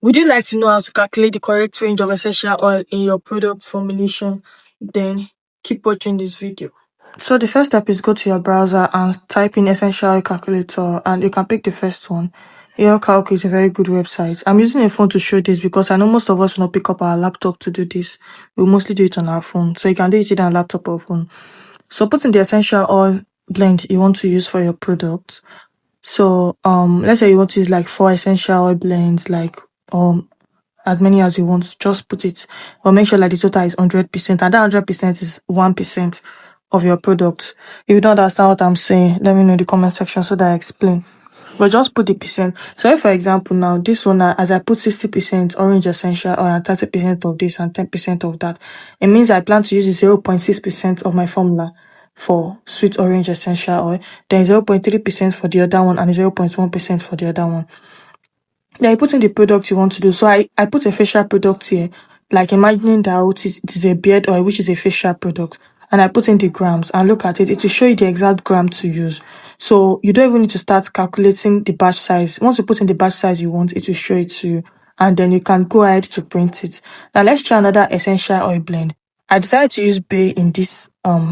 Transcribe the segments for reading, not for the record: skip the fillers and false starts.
Would you like to know how to calculate the correct range of essential oil in your product formulation? Then keep watching this video. So the first step is go to your browser and type in essential oil calculator, and you can pick the first one. Haircare is a very good website. I'm using a phone to show this because I know most of us will not pick up our laptop to do this. We'll mostly do it on our phone. So you can do it either on laptop or phone. So put in the essential oil blend you want to use for your product. So let's say you want to use like 4 essential oil blends, like as many as you want, just put it. But make sure like the total is 100%, and that 100% is 1% of your product. If you don't understand what I'm saying, let me know in the comment section so that I explain. But just put the percent. So if, for example, now this one, as I put 60% orange essential oil and 30% of this and 10% of that, it means I plan to use 0.6% of my formula for sweet orange essential oil, then 0.3% for the other one, and 0.1% for the other one. Then you put in the product you want to do. So I put a facial product here, like imagining that it is a beard oil, which is a facial product. And I put in the grams and look at it. It will show you the exact gram to use. So you don't even need to start calculating the batch size. Once you put in the batch size you want, it will show it to you. And then you can go ahead to print it. Now let's try another essential oil blend. I decided to use bay in this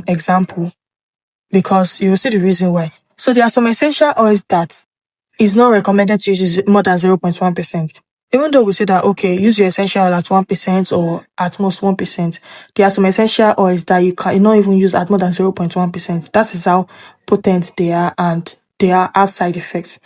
example because you will see the reason why. So there are some essential oils that is not recommended to use more than 0.1%. Even though we say that, okay, use your essential oil at 1% or at most 1%, there are some essential oils that you cannot even use at more than 0.1%. That is how potent they are, and they have side effects.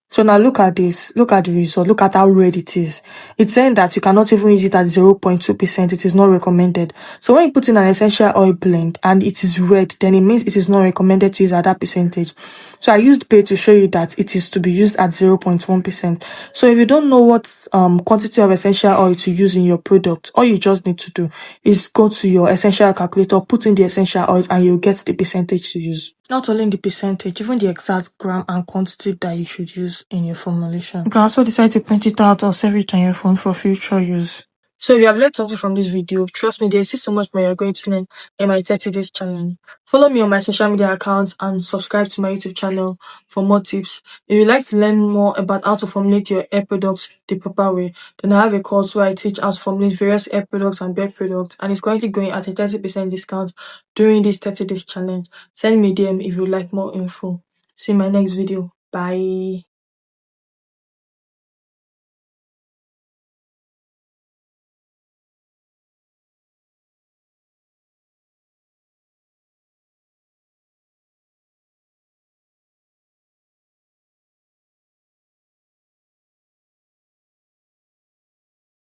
So now look at this, look at the result, look at how red it is. It's saying that you cannot even use it at 0.2%. It is not recommended. So when you put in an essential oil blend and it is red, then it means it is not recommended to use at that percentage. So I used bay to show you that it is to be used at 0.1%. So if you don't know what quantity of essential oil to use in your product, all you just need to do is go to your essential calculator, put in the essential oils, and you'll get the percentage to use. Not only the percentage, even the exact gram and quantity that you should use in your formulation. You can also decide to print it out or save it on your phone for future use. So if you have learned something from this video, trust me, there is still so much more you're going to learn in my 30 days challenge. Follow me on my social media accounts and subscribe to my YouTube channel for more tips. If you'd like to learn more about how to formulate your hair products the proper way, then I have a course where I teach how to formulate various hair products and beard products, and it's currently going at a 30% discount during this 30 days challenge. Send me a DM if you'd like more info. See you in my next video. Bye.